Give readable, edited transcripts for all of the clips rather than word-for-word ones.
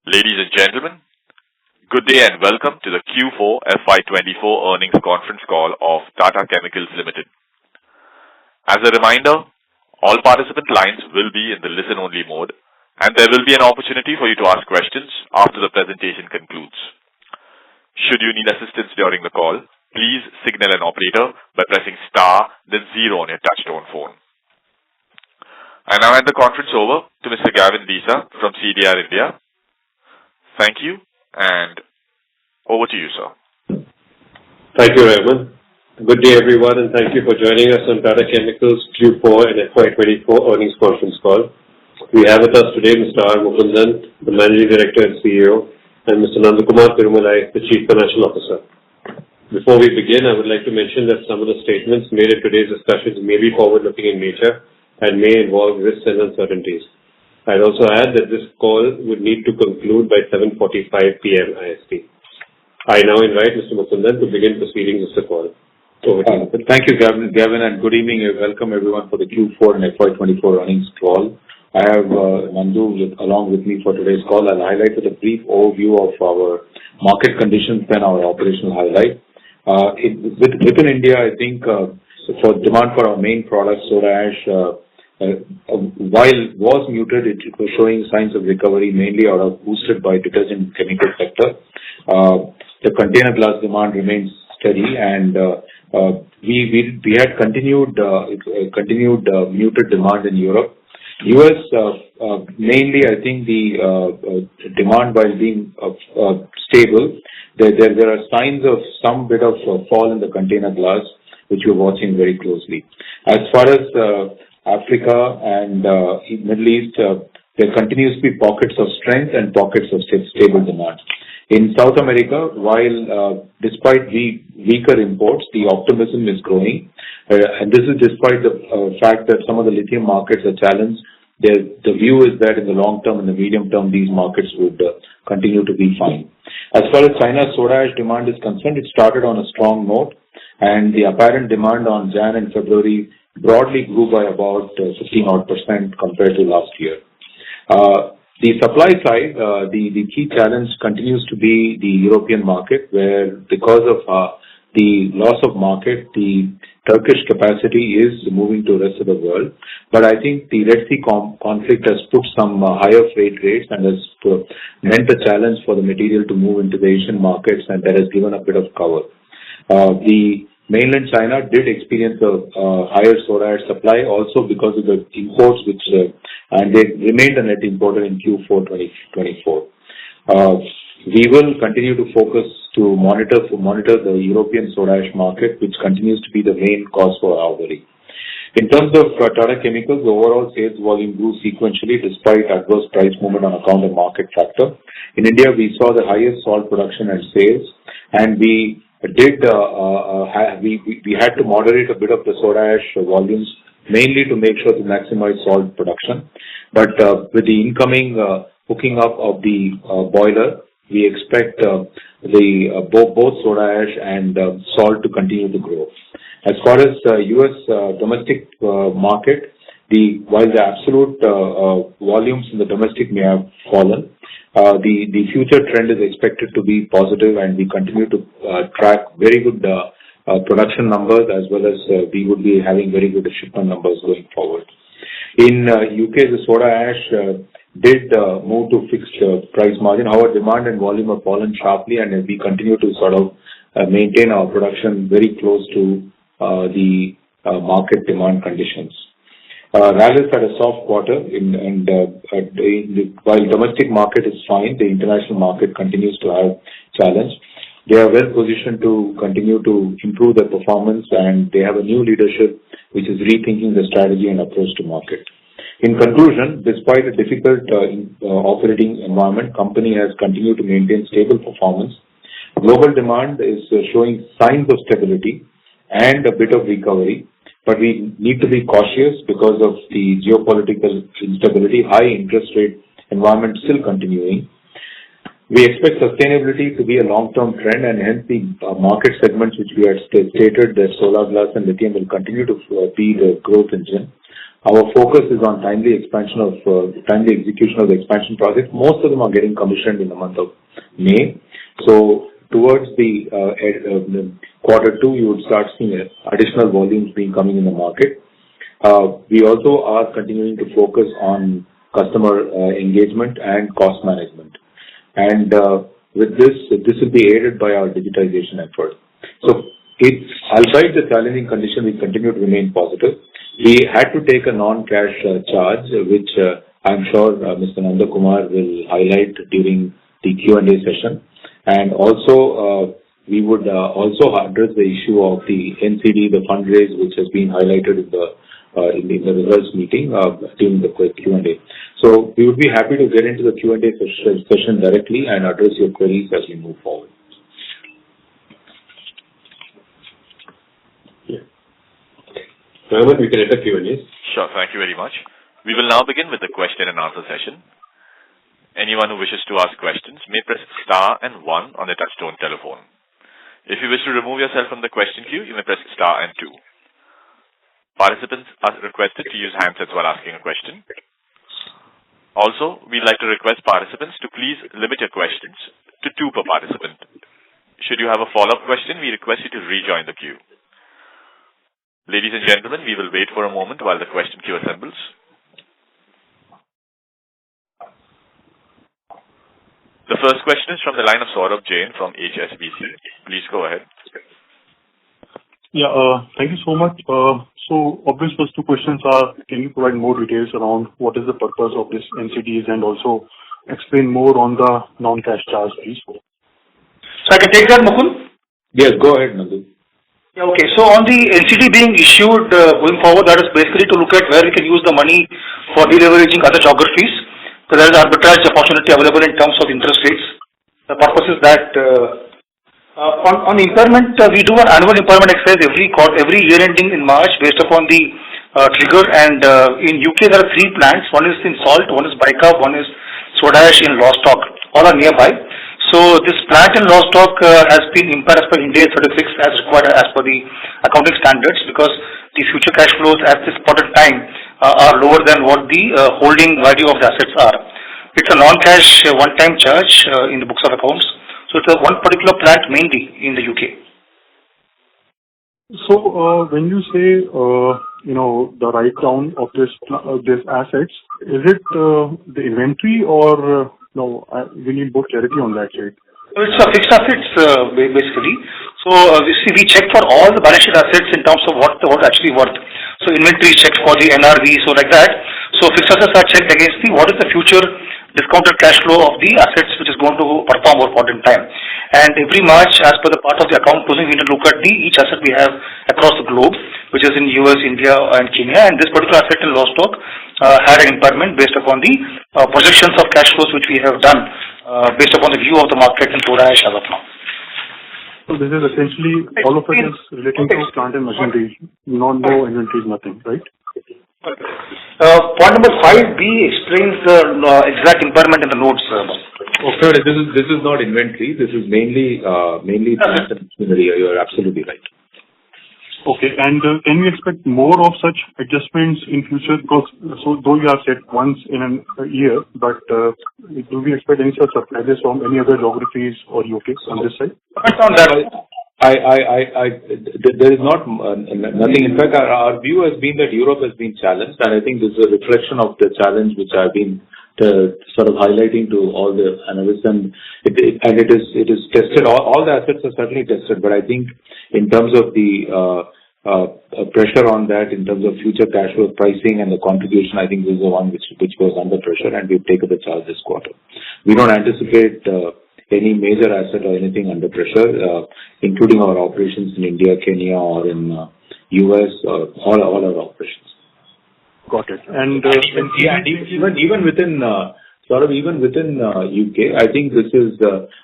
Ladies and gentlemen, good day and welcome to the Q4 FY24 earnings conference call of Tata Chemicals Limited. As a reminder, all participant lines will be in the listen-only mode, and there will be an opportunity for you to ask questions after the presentation concludes. Should you need assistance during the call, please signal an operator by pressing star then 0 on your touchtone phone. I now hand the conference over to Mr. Gavin Disa from CDR India. Thank you, and over to you, sir. Thank you, Raymond. Good day, everyone, and thank you for joining us on Tata Chemicals Q4 and FY24 earnings conference call. We have with us today Mr. R. Mukundan, the Managing Director and CEO, and Mr. Nandakumar Tirumalai, the Chief Financial Officer. Before we begin, I would like to mention that some of the statements made in today's discussions may be forward-looking in nature and may involve risks and uncertainties. I'd also add that this call would need to conclude by 7:45 p.m. IST. I now invite Mr. Mukundan to begin proceedings of the call. Over to you. Thank you, Gavin, and good evening and welcome everyone for the Q4 and FY24 earnings call. I have Nandu along with me for today's call. I'll highlight with a brief overview of our market conditions and our operational highlight. Within India, I think for demand for our main product, soda ash, while was muted, it was showing signs of recovery, mainly boosted by detergent chemical sector. The container glass demand remains steady, and we had continued muted demand in Europe. US mainly, I think the demand while being stable, there are signs of some bit of fall in the container glass, which we're watching very closely. As far as Africa and Middle East, there continues to be pockets of strength and pockets of stable demand. In South America, while despite the weaker imports, the optimism is growing, and this is despite the fact that some of the lithium markets are challenged. The view is that in the long term and the medium term, these markets would continue to be fine. As far as China's soda ash demand is concerned, it started on a strong note, and the apparent demand on Jan and February broadly grew by about 15% compared to last year. The supply side, the key challenge continues to be the European market, where because of the loss of market, the Turkish capacity is moving to the rest of the world. But I think the Red Sea conflict has put some higher freight rates and has meant a challenge for the material to move into the Asian markets, and that has given a bit of cover. The mainland China did experience a higher soda ash supply also because of the imports, and they remained a net importer in Q4 2024. We will continue to focus to monitor the European soda ash market, which continues to be the main cause for our worry. In terms of Tata Chemicals, the overall sales volume grew sequentially despite adverse price movement on account of market factor. In India, we saw the highest salt production and sales, and we had to moderate a bit of the soda ash volumes, mainly to make sure to maximize salt production. But with the incoming hooking up of the boiler, we expect both soda ash and salt to continue to grow. As far as U.S. domestic market, while the absolute volumes in the domestic may have fallen, the future trend is expected to be positive, and we continue to track very good production numbers, as well as we would be having very good shipment numbers going forward. In UK, the soda ash did move to fixed price margin. However, demand and volume have fallen sharply, and we continue to sort of maintain our production very close to the market demand conditions. Rallis had a soft quarter, while domestic market is fine, the international market continues to have challenge. They are well positioned to continue to improve their performance, and they have a new leadership which is rethinking the strategy and approach to market. In conclusion, despite a difficult operating environment, company has continued to maintain stable performance. Global demand is showing signs of stability and a bit of recovery, but we need to be cautious because of the geopolitical instability, high interest rate environment still continuing. We expect sustainability to be a long-term trend, and hence the market segments which we had stated that solar glass and lithium will continue to be the growth engine. Our focus is on timely execution of the expansion projects. Most of them are getting commissioned in the month of May. So towards the quarter two, you would start seeing additional volumes coming in the market. We also are continuing to focus on customer engagement and cost management. And with this will be aided by our digitization effort. So albeit the challenging condition, we continue to remain positive. We had to take a non-cash charge, which I'm sure Mr. Nanda Kumar will highlight during the Q&A session. And also, we would also address the issue of the NCD, the fundraise, which has been highlighted in the results meeting during the Q&A. So we would be happy to get into the Q&A session directly and address your queries as we move forward. Rahman, we can enter Q&A. Sure, thank you very much. We will now begin with the question and answer session. Anyone who wishes to ask questions may press star and 1 on the touchtone telephone. If you wish to remove yourself from the question queue, you may press star and 2. Participants are requested to use handsets while asking a question. Also, we'd like to request participants to please limit your questions to 2 per participant. Should you have a follow-up question, we request you to rejoin the queue. Ladies and gentlemen, we will wait for a moment while the question queue assembles. The first question is from the line of Saurabh Jain from HSBC. Please go ahead. Yeah, thank you so much. So obvious first 2 questions are, can you provide more details around what is the purpose of this NCDs and also explain more on the non-cash charge, please? So I can take that, Mukund? Yes, go ahead, Nandu. Yeah, okay. So on the NCD being issued going forward, that is basically to look at where we can use the money for deleveraging other geographies. So there is arbitrage opportunity available in terms of interest rates. The purpose is that on impairment, we do an annual impairment exercise every year ending in March based upon the trigger. And in UK, there are 3 plants. One is in salt, one is bicarb, one is soda ash in Lostock. All are nearby. So this plant in Lostock has been impaired as per Ind AS 36 as required as per the accounting standards, because the future cash flows at this point in time are lower than what the holding value of the assets are. It's a non-cash one-time charge in the books of accounts. So it's one particular plant mainly in the UK. So when you say the write down of this assets, is it the inventory or no? We need more clarity on that side. It's a fixed assets basically. So we check for all the balance sheet assets in terms of what actually worth. So inventory is checked for the NRV, so like that. So fixed assets are checked against what is the future discounted cash flow of the assets which is going to perform over point in time. And every March, as per the part of the account closing, we need to look at each asset we have across the globe, which is in US, India, and Kenya. And this particular asset in Lostock had an impairment based upon the projections of cash flows which we have done based upon the view of the market in soda ash as of now. So this is essentially all of it is relating to plant and machinery, no inventories, nothing, right? Point number 5B explains the exact impairment in the notes. Okay, this is not inventory. This is mainly plant and machinery. You are absolutely right. Okay, and can we expect more of such adjustments in future? Because though you have said once in a year, but do we expect any such surprises from any other geographies or UK on this side? There is nothing. In fact, our view has been that Europe has been challenged, and I think this is a reflection of the challenge which I've been sort of highlighting to all the analysts, and it is tested. All the assets are certainly tested, but I think in terms of the pressure on that, in terms of future cash flow pricing and the contribution, I think this is the one which was under pressure, and we've taken the charge this quarter. We don't anticipate any major asset or anything under pressure, including our operations in India, Kenya, or in US, or all our operations. Got it. And even within UK, I think this is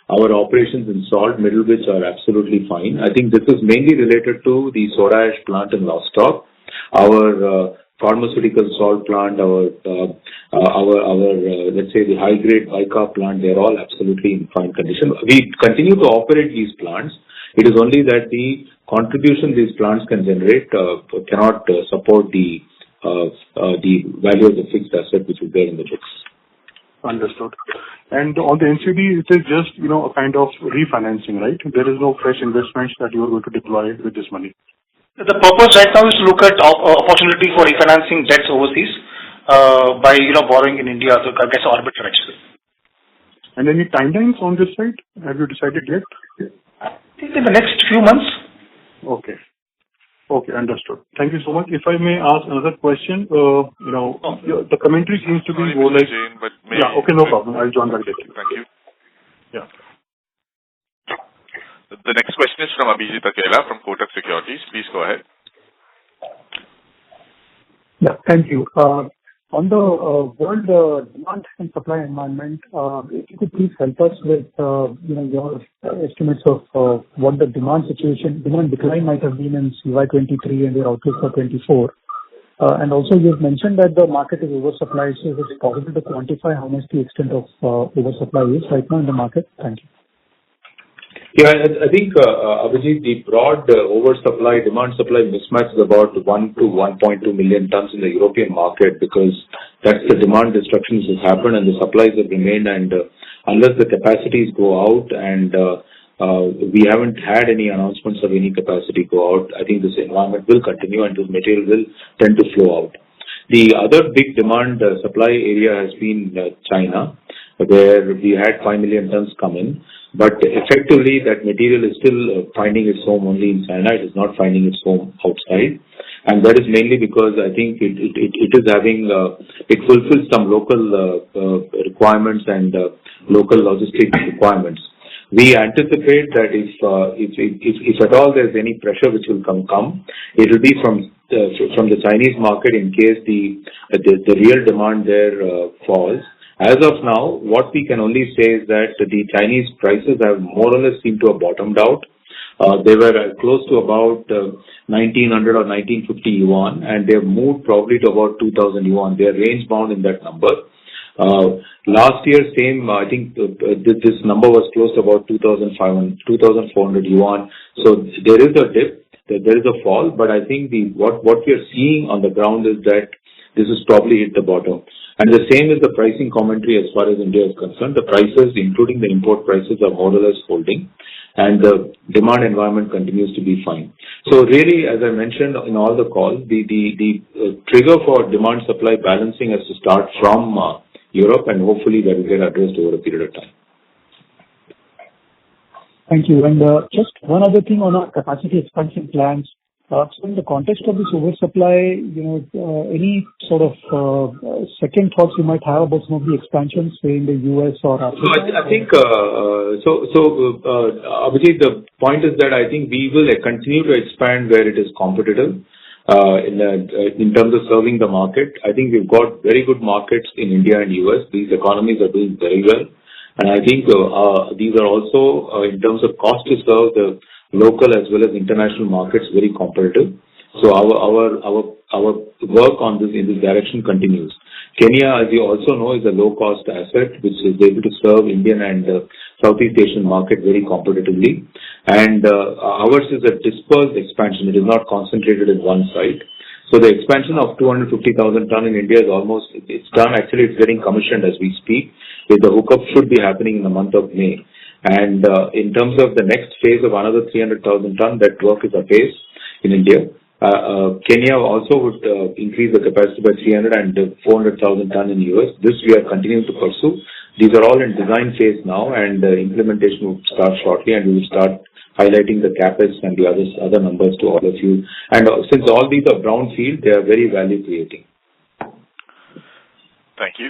our operations in salt, Middlewich are absolutely fine. I think this is mainly related to the soda ash plant in Lostock, our pharmaceutical salt plant, our let's say the high grade bicarb plant. They're all absolutely in fine condition. We continue to operate these plants. It is only that the contribution these plants can generate cannot support the the value of the fixed asset which is there in the books. Understood. And on the NCD, it is just, a kind of refinancing, right? There is no fresh investments that you are going to deploy with this money. The purpose right now is to look at opportunity for refinancing debts overseas by borrowing in India to get arbitrage. And any timelines on this side? Have you decided yet? I think in the next few months. Okay. Okay, understood. Thank you so much. If I may ask another question, the commentary seems to be more like... Jane, but okay, no problem. I'll join back later. Thank you. Yeah. The next question is from Abhijit Akela from Kotak Securities. Please go ahead. Yeah, thank you. On the world demand and supply environment, if you could please help us with your estimates of what the demand decline might have been in FY23 and your outlook for 24. And also you've mentioned that the market is oversupplied, so is it possible to quantify how much the extent of oversupply is right now in the market? Thank you. Yeah, I think, Abhijit, the broad demand-supply mismatch is about 1 to 1.2 million tons in the European market because that's the demand destruction which has happened and the supplies have remained, and unless the capacities go out and we haven't had any announcements of any capacity go out, I think this environment will continue and this material will tend to flow out. The other big demand supply area has been China, where we had 5 million tons come in. But effectively, that material is still finding its home only in China. It is not finding its home outside. And that is mainly because I think it is having, it fulfills some local requirements and local logistic requirements. We anticipate that if at all there's any pressure which will come, it will be from the Chinese market in case the real demand there falls. As of now, what we can only say is that the Chinese prices have more or less seemed to have bottomed out. They were close to about 1900 or 1950 yuan, and they have moved probably to about 2000 yuan. They are range bound in that number. Last year, I think this number was close to about 2400 yuan. So there is a dip, there is a fall, but I think what we are seeing on the ground is that this has probably hit the bottom. And the same is the pricing commentary as far as India is concerned. The prices, including the import prices, are more or less holding, and the demand environment continues to be fine. So really, as I mentioned in all the calls, the trigger for demand-supply balancing has to start from Europe, and hopefully that will get addressed over a period of time. Thank you. And just one other thing on our capacity expansion plans. So in the context of this oversupply, any sort of second thoughts you might have about some of the expansions, say in the US or Africa? So I think, Abhijit, the point is that I think we will continue to expand where it is competitive in terms of serving the market. I think we've got very good markets in India and US. These economies are doing very well. And I think these are also, in terms of cost to serve the local as well as international markets, very competitive. So our work on this in this direction continues. Kenya, as you also know, is a low-cost asset which is able to serve Indian and Southeast Asian market very competitively. And ours is a dispersed expansion. It is not concentrated in one site. So the expansion of 250,000 ton in India is it's done. Actually, it's getting commissioned as we speak. The hookup should be happening in the month of May. And in terms of the next phase of another 300,000 ton, that work is apace in India. Kenya also would increase the capacity by 300 and 400,000 ton in US. This we are continuing to pursue. These are all in design phase now, and implementation will start shortly, and we will start highlighting the CapEx and the other numbers to all of you. And since all these are brownfield, they are very value creating. Thank you.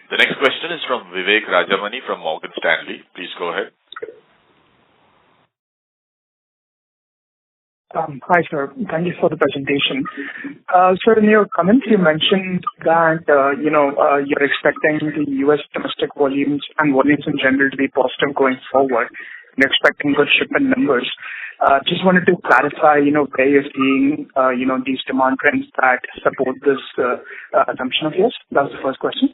The next question is from Vivek Rajamani from Morgan Stanley. Please go ahead. Hi, sir. Thank you for the presentation. Sir, in your comments, you mentioned that, you're expecting the U.S. domestic volumes and volumes in general to be positive going forward. You're expecting good shipment numbers. Just wanted to clarify, where you're seeing, these demand trends that support this assumption of yours. That was the first question.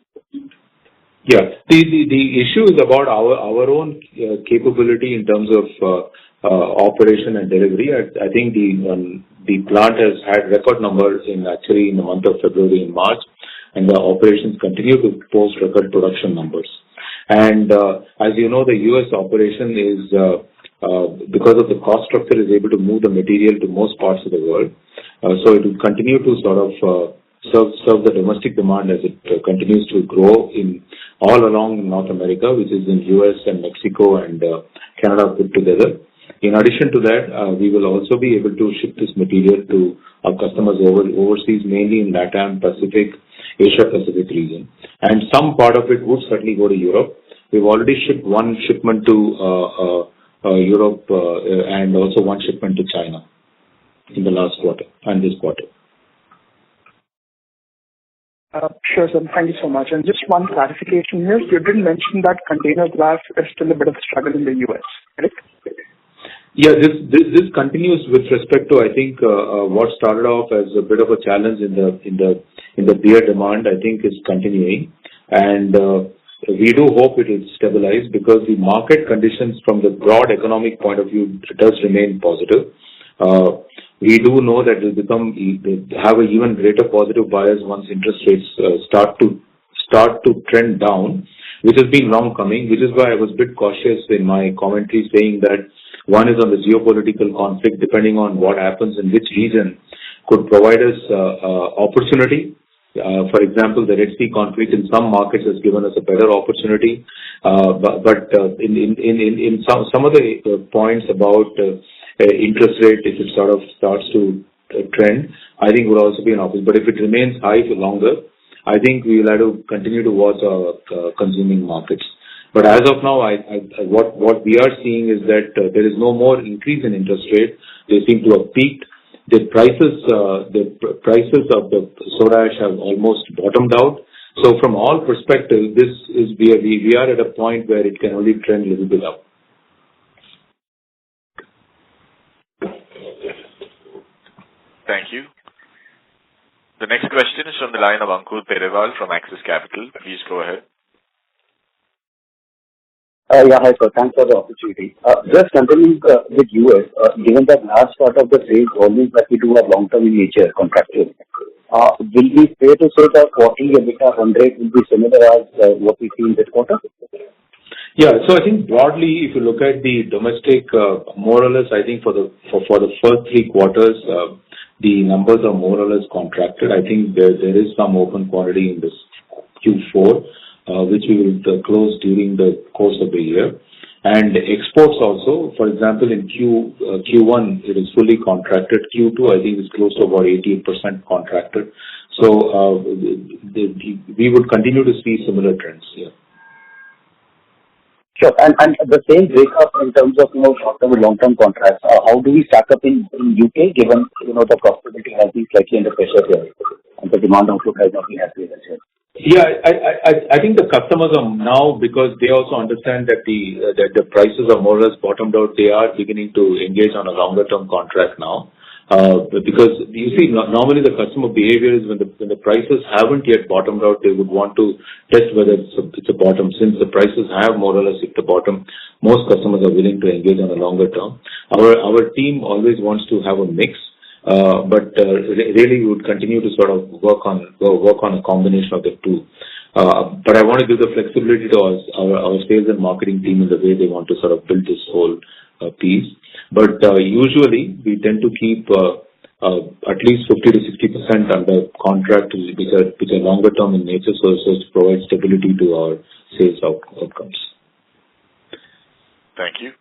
Yeah. The issue is about our own capability in terms of operation and delivery. I think the plant has had record numbers in the month of February and March, and the operations continue to post record production numbers. And as you know, the U.S. operation is because of the cost structure is able to move the material to most parts of the world. So it will continue to sort of serve the domestic demand as it continues to grow in all along North America, which is in US and Mexico and Canada put together. In addition to that, we will also be able to ship this material to our customers overseas, mainly in LATAM, Pacific, Asia Pacific region. And some part of it would certainly go to Europe. We've already shipped one shipment to Europe and also one shipment to China in the last quarter and this quarter. Sure, sir. Thank you so much. And just one clarification here. You did mention that container glass is still a bit of a struggle in the US, correct? Yeah, this continues with respect to, I think, what started off as a bit of a challenge in the beer demand, I think is continuing. And we do hope it will stabilize because the market conditions from the broad economic point of view does remain positive. We do know that it will have an even greater positive bias once interest rates start to trend down, which has been long coming, which is why I was a bit cautious in my commentary saying that one is on the geopolitical conflict, depending on what happens in which region, could provide us opportunity. For example, the Red Sea conflict in some markets has given us a better opportunity. But in some of the points about interest rate, if it sort of starts to trend, I think will also be an option. But if it remains high for longer, I think we will have to continue to watch our consuming markets. But as of now, what we are seeing is that there is no more increase in interest rate. They seem to have peaked. The prices of the soda ash have almost bottomed out. So from all perspectives, we are at a point where it can only trend a little bit up. Thank you. The next question is from the line of Ankur Periwal from Axis Capital. Please go ahead. Yeah, hi sir. Thanks for the opportunity. Just continuing with US, given that last part of the sales volumes that we do are long-term in nature, contractual, will we fair to say that quarterly EBITDA run rate will be similar as what we see in this quarter? Yeah. So I think broadly, if you look at the domestic, more or less, I think for the first 3 quarters, the numbers are more or less contracted. I think there is some open quantity in this Q4, which we will close during the course of the year. And exports also, for example, in Q1, it is fully contracted. Q2, I think, is close to about 88% contracted. So we would continue to see similar trends here. Sure. And the same breakup in terms of short-term and long-term contracts, how do we stack up in UK given the profitability has been slightly under pressure here and the demand outlook has not been as good as here? Yeah, I think the customers are now, because they also understand that the prices are more or less bottomed out, they are beginning to engage on a longer-term contract now. Because you see, normally the customer behavior is when the prices haven't yet bottomed out, they would want to test whether it's a bottom. Since the prices have more or less hit the bottom, most customers are willing to engage on a longer term. Our team always wants to have a mix, but really we would continue to sort of work on a combination of the two. But I want to give the flexibility to our sales and marketing team in the way they want to sort of build this whole piece. But usually we tend to keep at least 50 to 60% under contract, which are longer term in nature, so as to provide stability to our sales outcomes. Thank you.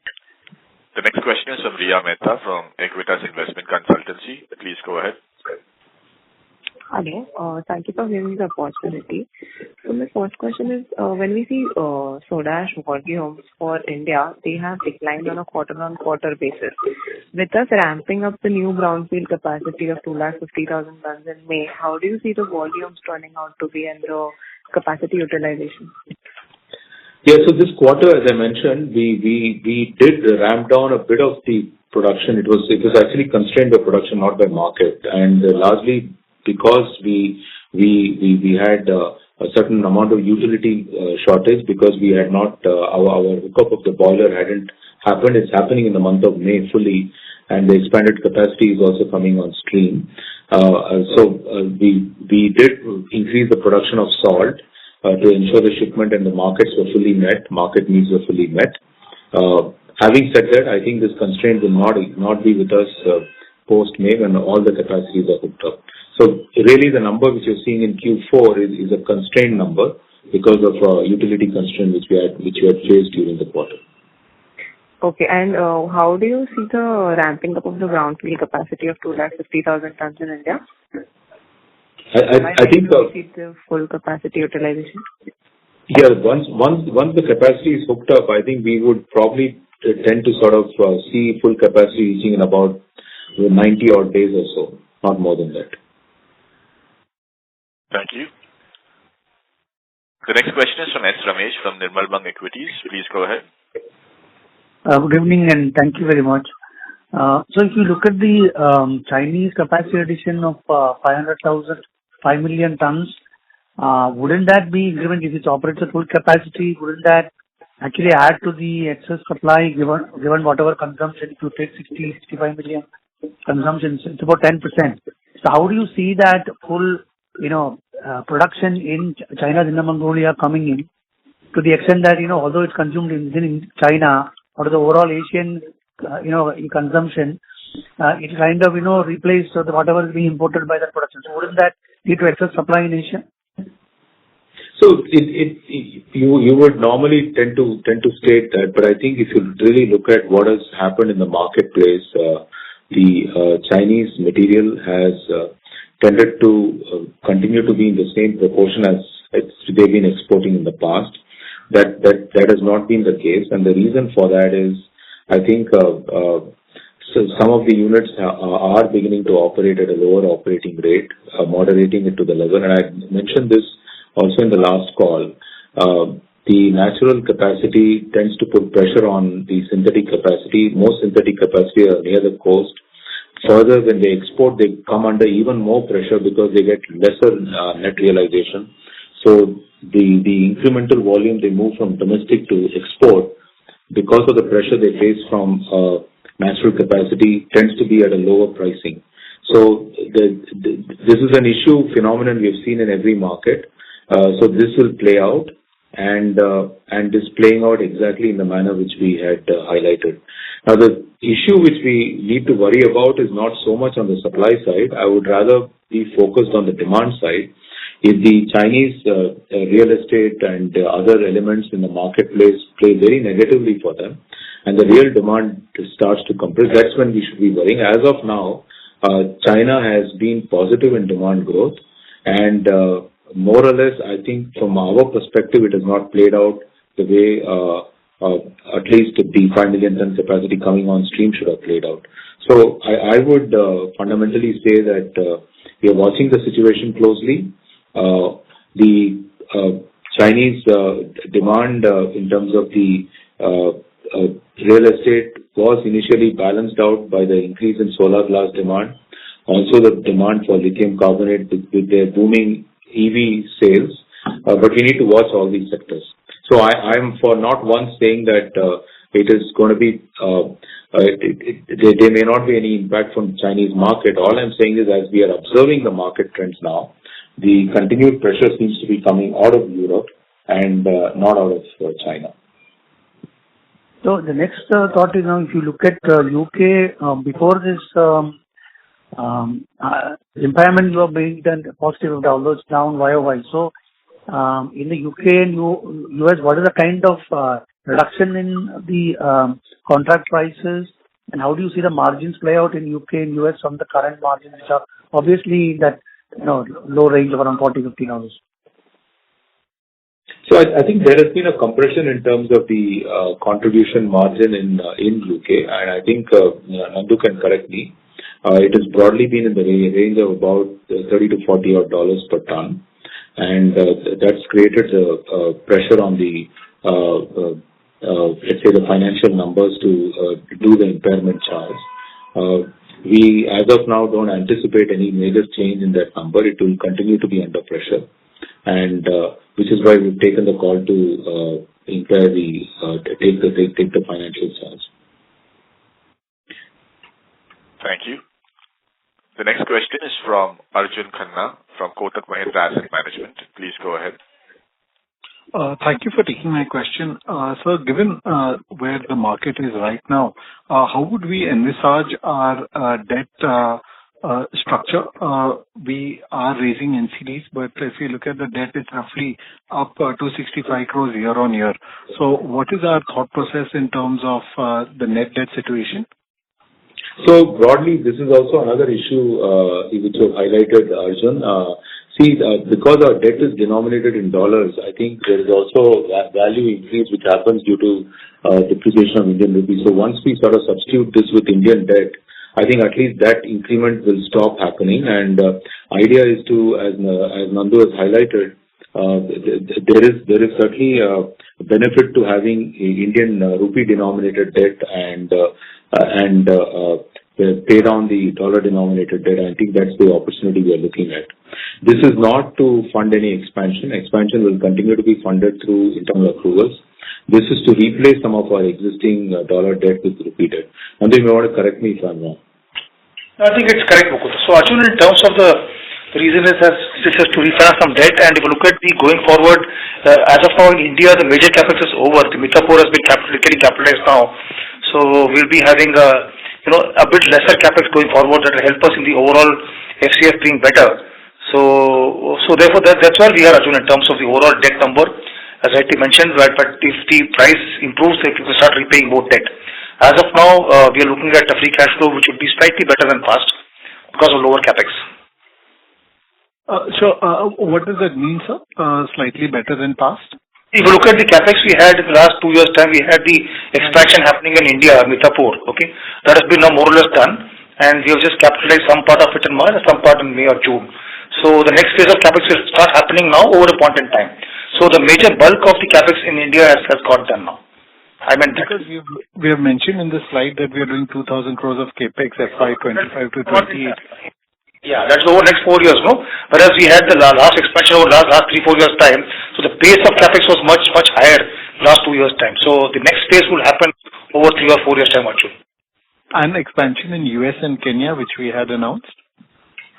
The next question is from Riya Mehta from Equitas Investment Consultancy. Please go ahead. Hello. Thank you for giving me the opportunity. So my first question is, when we see soda ash volumes for India, they have declined on a quarter-on-quarter basis. With us ramping up the new brownfield capacity of 250,000 tons in May, how do you see the volumes turning out to be and the capacity utilization? Yeah, so this quarter, as I mentioned, we did ramp down a bit of the production. It was actually constrained by production, not by market, and largely because we had a certain amount of utility shortage because we had not, our hookup of the boiler hadn't happened. It's happening in the month of May fully, and the expanded capacity is also coming on stream. We did increase the production of salt to ensure the shipment and the markets were fully met, market needs were fully met. Having said that, I think this constraint will not be with us post-May when all the capacities are hooked up. So really the number which you're seeing in Q4 is a constrained number because of utility constraint which we had faced during the quarter. Okay, and how do you see the ramping up of the brownfield capacity of 250,000 tons in India? I think we see the full capacity utilization. Yeah, once the capacity is hooked up, I think we would probably tend to sort of see full capacity reaching in about 90 odd days or so, not more than that. Thank you. The next question is from S. Ramesh from Nirmal Bang Equities. Please go ahead. Good evening and thank you very much. So if you look at the Chinese capacity addition of 5 million tons, wouldn't that be, given if it operates at full capacity, wouldn't that actually add to the excess supply given whatever consumption? If you take 65 million consumption, it's about 10%. So how do you see that full, production in China's Inner Mongolia coming in to the extent that, although it's consumed in China, out of the overall Asian, in consumption, it kind of, replaced whatever is being imported by that production. So wouldn't that lead to excess supply in Asia? So you would normally tend to state that, but I think if you really look at what has happened in the marketplace, the Chinese material has tended to continue to be in the same proportion as they've been exporting in the past. That has not been the case, and the reason for that is, I think so some of the units are beginning to operate at a lower operating rate, moderating it to the level. And I mentioned this also in the last call. The natural capacity tends to put pressure on the synthetic capacity. Most synthetic capacity are near the coast. Further, when they export, they come under even more pressure because they get lesser net realization. So the incremental volume they move from domestic to export, because of the pressure they face from natural capacity, tends to be at a lower pricing. So this is an phenomenon we've seen in every market. So this will play out, and is playing out exactly in the manner which we had highlighted. Now, the issue which we need to worry about is not so much on the supply side. I would rather be focused on the demand side. If the Chinese real estate and other elements in the marketplace play very negatively for them, and the real demand starts to compress, that's when we should be worrying. As of now, China has been positive in demand growth, and more or less, I think from our perspective, it has not played out the way at least the 5 million ton capacity coming on stream should have played out. So I would fundamentally say that we are watching the situation closely. The Chinese demand in terms of the real estate was initially balanced out by the increase in solar glass demand. Also the demand for lithium carbonate with their booming EV sales, but we need to watch all these sectors. So I'm for not once saying that it is going to be, there may not be any impact from the Chinese market. All I'm saying is, as we are observing the market trends now, the continued pressure seems to be coming out of Europe and not out of China. So the next thought is, now if you look at UK, before this impairment you are being done positive, although it's down YOY. So in the UK and US, what is the kind of reduction in the contract prices, and how do you see the margins play out in UK and US from the current margins, which are obviously that low range of around $40-50? So I think there has been a compression in terms of the contribution margin in UK, and I think Nandu can correct me. It has broadly been in the range of about $30 to $40 odd per ton, and that's created pressure on the let's say the financial numbers to do the impairment charge. We, as of now, don't anticipate any major change in that number. It will continue to be under pressure. and which is why we've taken the call to impair take the financial charge. Thank you. The next question is from Arjun Khanna from Kotak Mahindra Asset Management. Please go ahead. Thank you for taking my question. Sir, given where the market is right now, how would we envisage our debt structure? We are raising NCDs, but if you look at the debt, it's roughly up 265 crores year on year. So what is our thought process in terms of the net debt situation? So broadly, this is also another issue which you highlighted, Arjun. Because our debt is denominated in dollars, I think there is also value increase which happens due to depreciation of Indian rupee. So once we sort of substitute this with Indian debt, I think at least that increment will stop happening. And idea is to, as Nandu has highlighted, there is certainly a benefit to having Indian rupee denominated debt and pay down the dollar denominated debt. I think that's the opportunity we are looking at. This is not to fund any expansion. Expansion will continue to be funded through internal accruals. This is to replace some of our existing dollar debt with rupee debt. Nandu, you may want to correct me if I'm wrong. I think it's correct, Mukund. So Arjun, in terms of the reason is that this is to refinance some debt, and if you look at the going forward, as of now in India, the major capex is over. The Midnapore has been getting capitalized now. So we'll be having a bit lesser capex going forward that will help us in the overall FCF being better. So therefore that's where we are, Arjun, in terms of the overall debt number. As I mentioned, but if the price improves, we will start repaying more debt. As of now, we are looking at a free cash flow which would be slightly better than past because of lower capex. What does that mean, sir? Slightly better than past? If you look at the capex we had in the last 2 years' time, we had the expansion happening in India, Midnapore. Okay, that has been now more or less done, and we have just capitalized some part of it in March and some part in May or June. So the next phase of capex will start happening now over a point in time. So the major bulk of the capex in India has got done now. I meant that. Because we have mentioned in the slide that we are doing 2,000 crores of capex FY25 to 28. Yeah, that's over next 4 years, no? Whereas we had the last expansion over last 3-4 years time, so the pace of capex was much higher last 2 years time. So the next phase will happen over 3 or 4 years time, actually. And expansion in US and Kenya, which we had announced,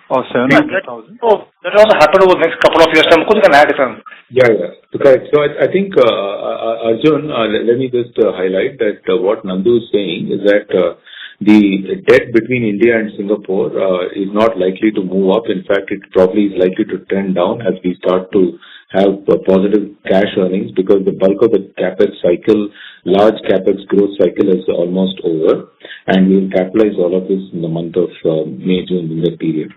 or 700,000. That also happened over the next couple of years time. You can add if I'm. Yeah. Correct. So I think Arjun, let me just highlight that what Nandu is saying is that the debt between India and Singapore is not likely to move up. In fact, it probably is likely to trend down as we start to have positive cash earnings, because the bulk of the capex cycle, large capex growth cycle, is almost over, and we will capitalize all of this in the month of May, June, in that period.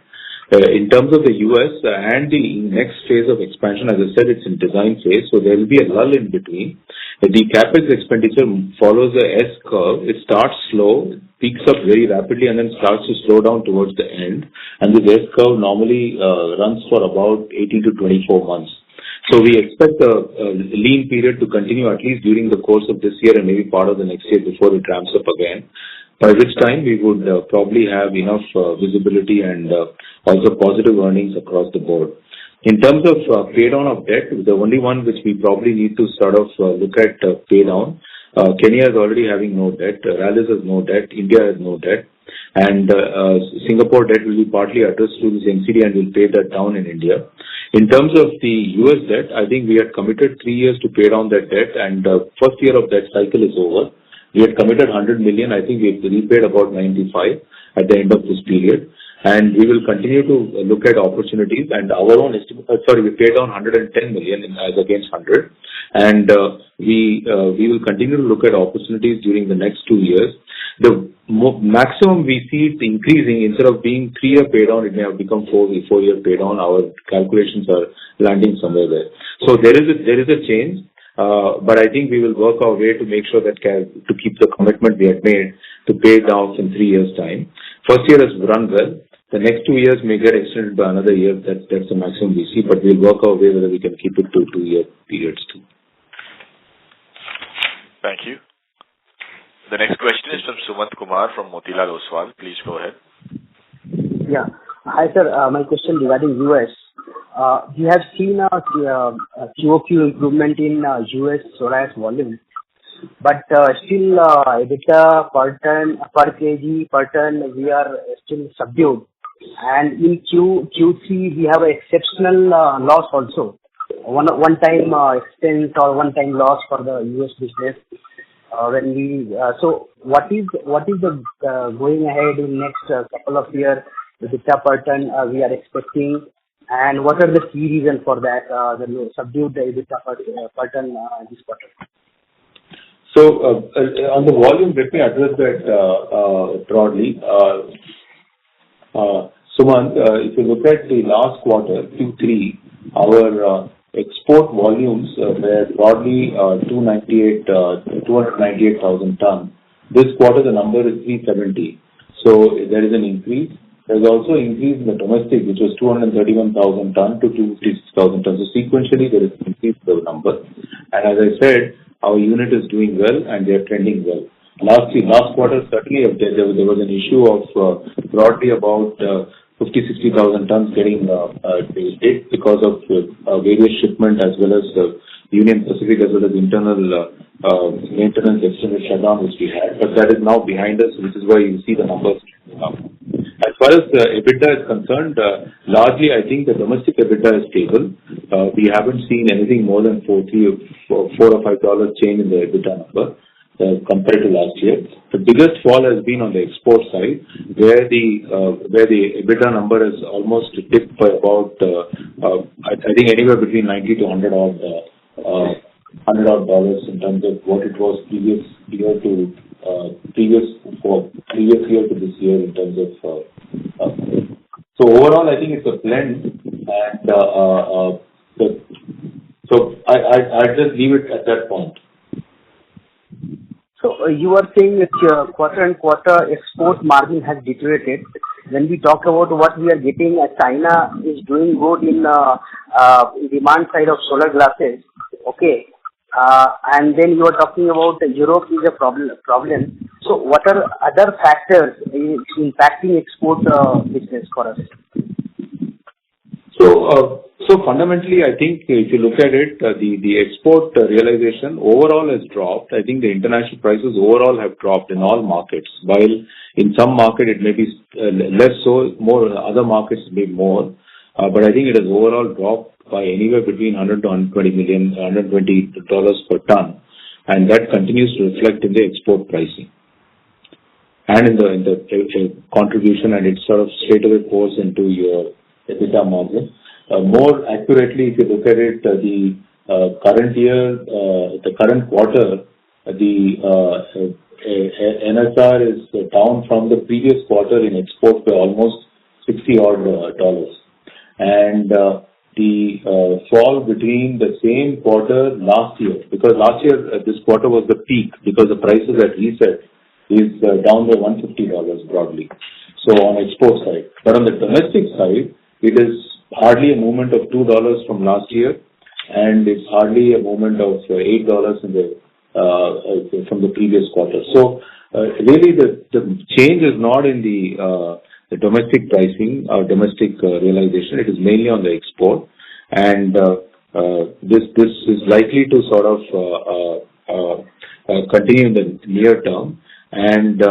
In terms of the US and the next phase of expansion, as I said, it's in design phase, so there will be a lull in between. The capex expenditure follows the S curve. It starts slow, peaks up very rapidly, and then starts to slow down towards the end. And the S curve normally runs for about 18 to 24 months. So we expect a lean period to continue at least during the course of this year and maybe part of the next year before it ramps up again, by which time we would probably have enough visibility and also positive earnings across the board. In terms of pay down of debt, the only one which we probably need to sort of look at pay down, Kenya is already having no debt, Rallis has no debt, India has no debt, and Singapore debt will be partly addressed through this NCD and we'll pay that down in India. In terms of the US debt, I think we had committed 3 years to pay down that debt, and first year of that cycle is over. We had committed 100 million. I think we've repaid about 95 at the end of this period. And we will continue to look at opportunities, and our own estimate, we paid down 110 million as against 100. And we will continue to look at opportunities during the next 2 years. The maximum we see it increasing, instead of being 3-year pay down, it may have become 4-year pay down. Our calculations are landing somewhere there. So there is a change. But I think we will work our way to make sure that to keep the commitment we had made to pay down in 3 years' time. First year has run well. The next 2 years may get extended by another year. That's the maximum we see, but we'll work our way whether we can keep it to 2-year periods too. Thank you. The next question is from Sumant Kumar from Motilal Oswal. Please go ahead. Yeah. Hi, sir. My question regarding US. we have seen a QOQ improvement in US soda ash volume, but still EBITDA per ton, per kg, per ton, we are still subdued. And in Q3, we have an exceptional loss also, one-time expense or one-time loss for the US business. So what is the going ahead in next couple of years, the EBITDA per ton we are expecting, and what are the key reasons for that, the subdued EBITDA per ton this quarter? So on the volume, let me address that broadly. Sumant, if you look at the last quarter, Q3, our export volumes were broadly 298,000 tons. This quarter, the number is 370. So there is an increase. There's also an increase in the domestic, which was 231,000 tons to 256,000 tons. So sequentially, there is an increase in the number. And as I said, our unit is doing well and they are trending well. Last quarter, certainly there was an issue of broadly about 50,000-60,000 tons getting delayed because of various shipment as well as Union Pacific as well as internal maintenance extended shutdown which we had. But that is now behind us, which is why you see the numbers up. As far as the EBITDA is concerned, largely I think the domestic EBITDA is stable. We haven't seen anything more than $4 or $5 change in the EBITDA number compared to last year. The biggest fall has been on the export side, where the EBITDA number has almost dipped by about I think anywhere between 90 to 100 odd dollars in terms of what it was previous year to this year in terms of. So overall, I think it's a blend, and so I just leave it at that point. So you are saying that quarter-on-quarter export margin has deteriorated. When we talk about what we are getting, China is doing good in demand side of solar glasses, okay, and then you are talking about Europe is a problem. So what are other factors impacting export business for us? So fundamentally, I think if you look at it, the export realization overall has dropped. I think the international prices overall have dropped in all markets. While in some market it may be less so, more in other markets may be more. But I think it has overall dropped by anywhere between $100 to $120 per ton, and that continues to reflect in the export pricing and in the contribution, and it sort of straight away pours into your EBITDA margin. More accurately, if you look at it, the current year, the current quarter, the NSR is down from the previous quarter in export by almost $60 odd. And the fall between the same quarter last year, because last year this quarter was the peak because the prices at reset is down by $150 broadly. So on export side. But on the domestic side, it is hardly a movement of $2 from last year, and it's hardly a movement of $8 from the previous quarter. So really the change is not in the domestic pricing or domestic realization. It is mainly on the export, and this is likely to sort of continue in the near term, and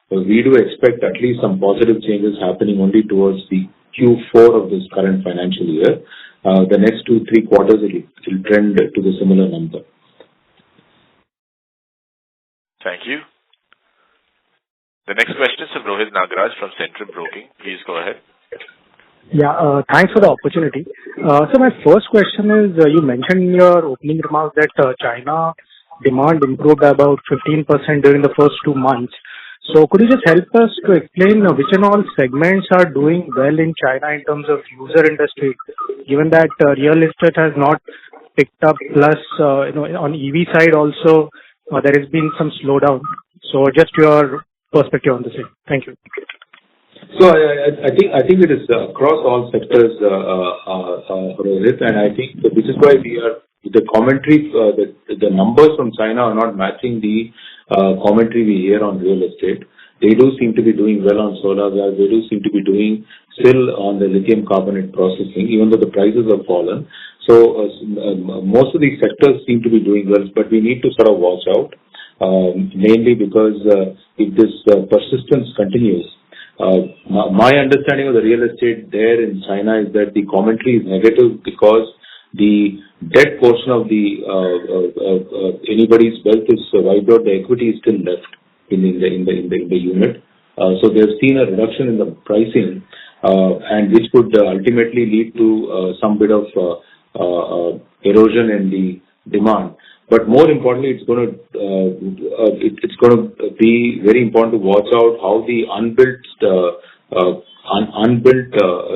we do expect at least some positive changes happening only towards the Q4 of this current financial year. The next 2-3 quarters it will trend to the similar number. Thank you. The next question is from Rohit Nagraj from Centrum Broking. Please go ahead. Yeah, thanks for the opportunity. So my first question is, you mentioned in your opening remarks that China demand improved by about 15% during the first 2 months. So could you just help us to explain which and all segments are doing well in China in terms of user industry, given that real estate has not picked up, plus on EV side also there has been some slowdown. So just your perspective on the same. Thank you. So I think it is across all sectors, Rohit, and I think which is why we are the commentary, the numbers from China are not matching the commentary we hear on real estate. They do seem to be doing well on solar gas. They do seem to be doing still on the lithium carbonate processing, even though the prices have fallen. So most of these sectors seem to be doing well, but we need to sort of watch out, mainly because if this persistence continues, my understanding of the real estate there in China is that the commentary is negative because the debt portion of the anybody's wealth is wiped out. The equity is still left in the unit. So they've seen a reduction in the pricing, and which could ultimately lead to some bit of erosion in the demand. But more importantly, it's going to be very important to watch out how the unbuilt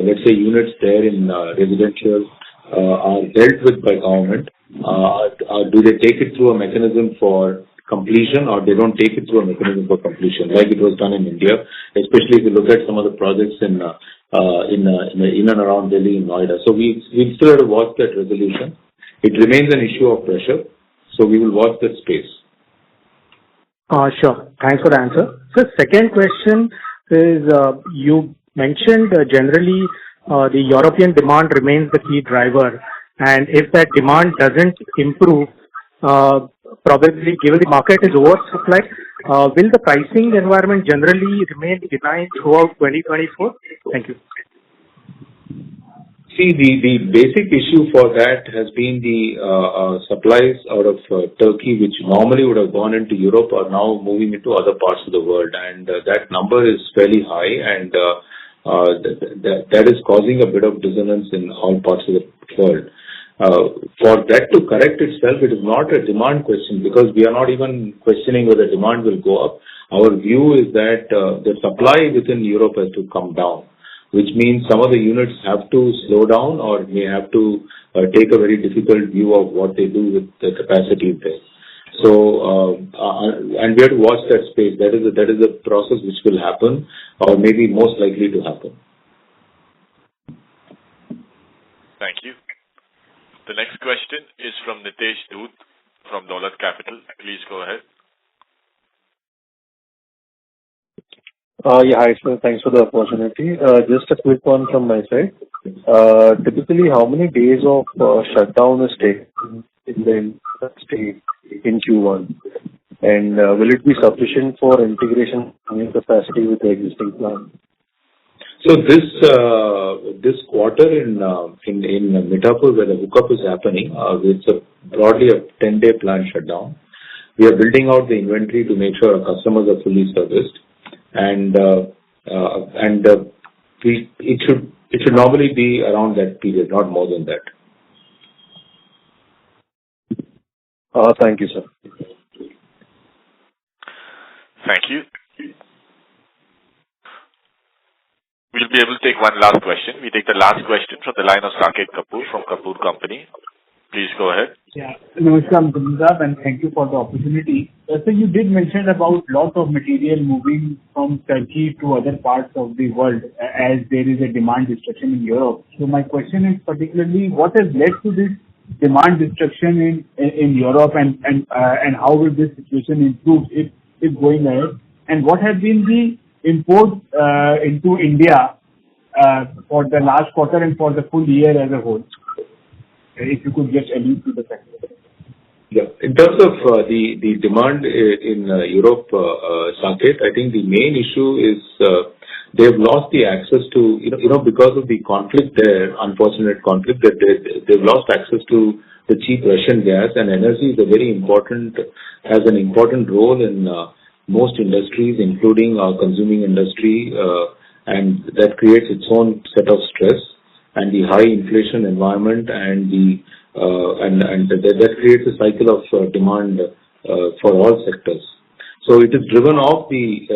let's say units there in residential are dealt with by government. Do they take it through a mechanism for completion, or they don't take it through a mechanism for completion, like it was done in India, especially if you look at some of the projects in and around Delhi and Noida. So we still have to watch that resolution. It remains an issue of pressure, so we will watch that space. Sure. Thanks for the answer. So second question is, you mentioned generally the European demand remains the key driver, and if that demand doesn't improve, probably given the market is oversupplied, will the pricing environment generally remain benign throughout 2024? Thank you. See, the basic issue for that has been the supplies out of Turkey, which normally would have gone into Europe, are now moving into other parts of the world, and that number is fairly high, and that is causing a bit of dissonance in all parts of the world. For that to correct itself, it is not a demand question, because we are not even questioning whether demand will go up. Our view is that the supply within Europe has to come down, which means some of the units have to slow down or may have to take a very difficult view of what they do with the capacity there. So, and we have to watch that space. That is a process which will happen, or maybe most likely to happen. Thank you. The next question is from Nitesh Dhoot from Dolat Capital. Please go ahead. Yeah, hi, sir. Thanks for the opportunity. Just a quick one from my side. Typically, how many days of shutdown is taken in the state in Q1? And will it be sufficient for integration new capacity with the existing plant? So this quarter in Mithapur, where the hookup is happening, it's broadly a 10-day plant shutdown. We are building out the inventory to make sure our customers are fully serviced, and it should normally be around that period, not more than that. Thank you, sir. Thank you. We'll be able to take one last question. We take the last question from the line of Saket Kapoor from Kapoor Company. Please go ahead. Yeah. Namaskar, and thank you for the opportunity. So you did mention about lot of material moving from Turkey to other parts of the world as there is a demand destruction in Europe. So my question is particularly what has led to this demand destruction in Europe, and how will this situation improve if going ahead? And what has been the import into India for the last quarter and for the full year as a whole? If you could just allude to the fact. Yeah. In terms of the demand in Europe, Saket, I think the main issue is they've lost the access to, because of the conflict there, unfortunate conflict, that they've lost access to the cheap Russian gas, and energy is has an important role in most industries, including our consuming industry, and that creates its own set of stress, and the high inflation environment, and that creates a cycle of demand for all sectors. So it is driven off the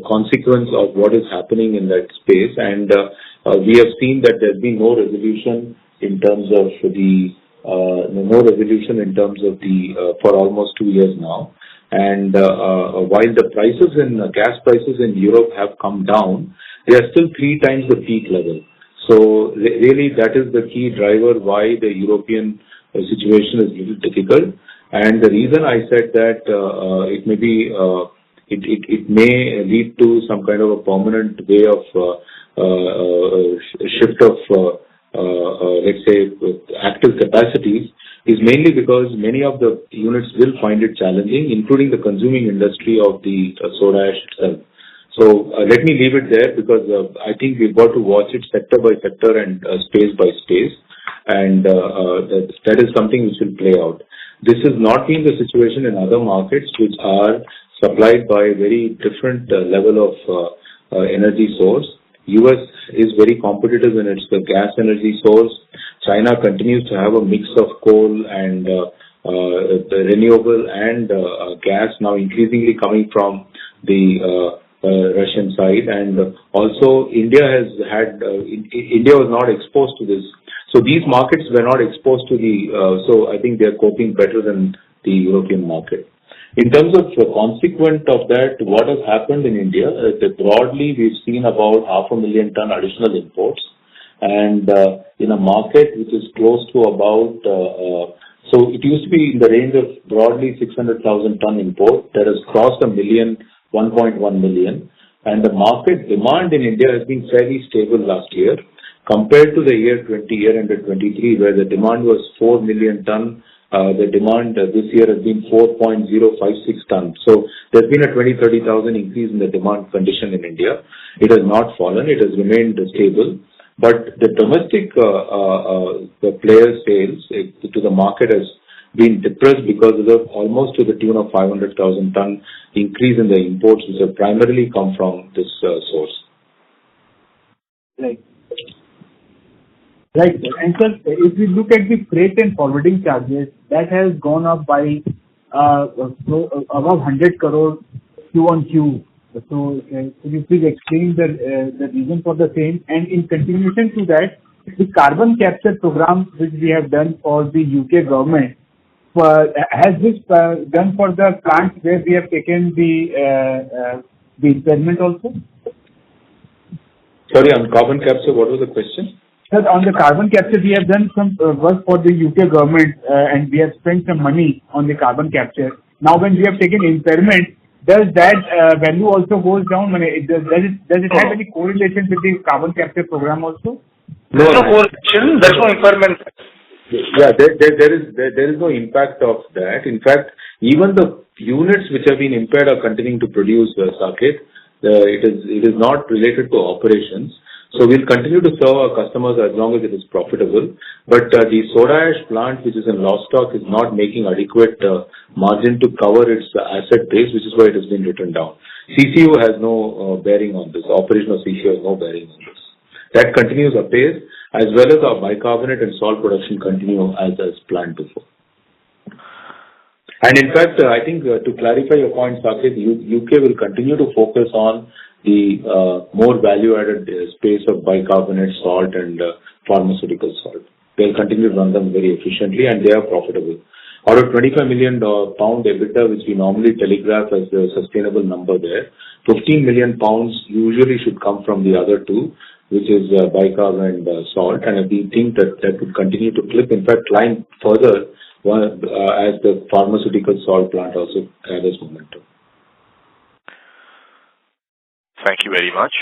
consequence of what is happening in that space, and we have seen that there's been no resolution in terms of for almost 2 years now. And while the prices gas prices in Europe have come down, they are still 3 times the peak level. So really, that is the key driver why the European situation is a little difficult. And the reason I said that it may be it may lead to some kind of a permanent way of shift of, let's say, active capacities, is mainly because many of the units will find it challenging, including the consuming industry of the soda ash itself. So let me leave it there, because I think we've got to watch it sector by sector and space by space, and that is something which will play out. This has not been the situation in other markets which are supplied by very different level of energy source. US is very competitive in its gas energy source. China continues to have a mix of coal and the renewable and gas, now increasingly coming from the Russian side, and also India has had India was not exposed to this, so these markets were not exposed to the. So I think they are coping better than the European market. In terms of the consequent of that, what has happened in India, broadly we've seen about 500,000 ton additional imports, and in a market which is close to about, so it used to be in the range of broadly 600,000 ton import, that has crossed 1 million, 1.1 million, and the market demand in India has been fairly stable last year compared to the year ended 23, where the demand was 4 million ton. The demand this year has been 4.056 tons. So there's been a 20,000-30,000 increase in the demand condition in India. It has not fallen. It has remained stable. But the domestic the players' sales to the market has been depressed because of almost to the tune of 500,000 ton increase in the imports, which have primarily come from this source. Right. Right, sir. And sir, if we look at the freight and forwarding charges, that has gone up by above 100 crore Q on Q. So could you please explain the reason for the same? And in continuation to that, the carbon capture program which we have done for the UK government, has this done for the plants where we have taken the impairment also? Sorry, on carbon capture, what was the question? Sir, on the carbon capture, we have done some work for the UK government and we have spent some money on the carbon capture. Now, when we have taken impairment, does that value also goes down? Does it have any correlation with the carbon capture program also? There's no correlation. There's no impairment. Yeah, there is no impact of that. In fact, even the units which have been impaired are continuing to produce, Saket. It is not related to operations. So we'll continue to serve our customers as long as it is profitable. But the soda ash plant, which is in Lostock, is not making adequate margin to cover its asset base, which is why it has been written down. CCU has no bearing on this. Operation of CCU has no bearing on this. That continues apace, as well as our bicarbonate and salt production continue as planned before. And in fact, I think to clarify your point, Saket, UK will continue to focus on the more value-added space of bicarbonate, salt, and pharmaceutical salt. They'll continue to run them very efficiently, and they are profitable. Out of 25 million pound EBITDA, which we normally telegraph as the sustainable number there, 15 million pounds usually should come from the other two, which is bicarb and salt, and we think that would continue to clip, in fact, climb further as the pharmaceutical salt plant also gathers momentum. Thank you very much.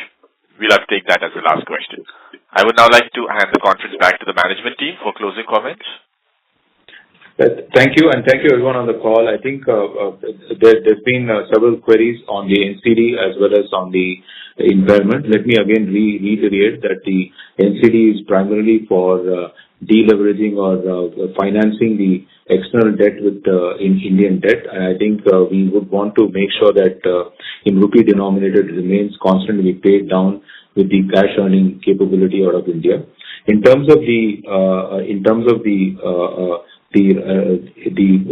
We'll have to take that as the last question. I would now like to hand the conference back to the management team for closing comments. Thank you, and thank you everyone on the call. I think there's been several queries on the NCD as well as on the impairment. Let me again reiterate that the NCD is primarily for deleveraging or financing the external debt with Indian debt. And I think we would want to make sure that in rupee denominated it remains constantly paid down with the cash earning capability out of India. In terms of the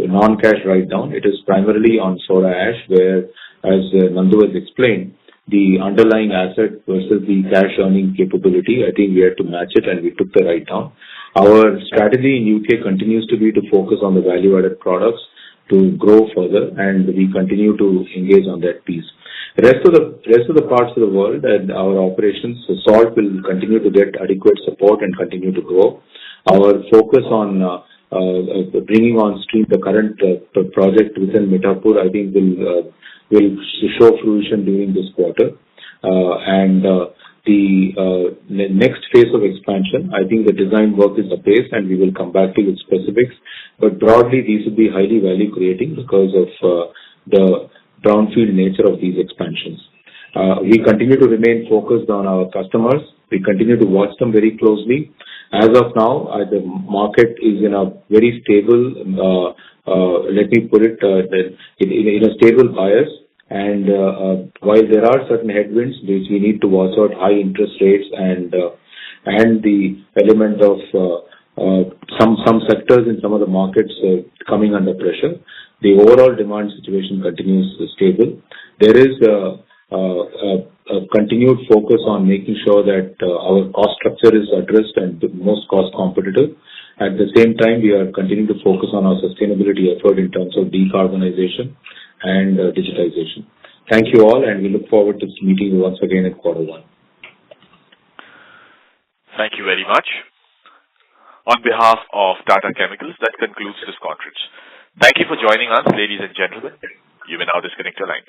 non-cash write down, it is primarily on soda ash, where, as Nandu has explained, the underlying asset versus the cash earning capability, I think we had to match it and we took the write down. Our strategy in UK continues to be to focus on the value-added products to grow further, and we continue to engage on that piece. The rest of the parts of the world and our operations, the salt will continue to get adequate support and continue to grow. Our focus on bringing on stream the current project within Mithapur, I think will show fruition during this quarter. The next phase of expansion, I think the design work is apace, and we will come back to you with specifics. But broadly, these will be highly value creating because of the brownfield nature of these expansions. We continue to remain focused on our customers. We continue to watch them very closely. As of now, the market is in a very stable, let me put it, in a stable bias. And while there are certain headwinds which we need to watch out, high interest rates and the element of some sectors in some of the markets coming under pressure, the overall demand situation continues stable. There is a continued focus on making sure that our cost structure is addressed and the most cost competitive. At the same time, we are continuing to focus on our sustainability effort in terms of decarbonization and digitization. Thank you all, and we look forward to meeting you once again in quarter one. Thank you very much. On behalf of Tata Chemicals, that concludes this conference. Thank you for joining us, ladies and gentlemen. You may now disconnect your lines.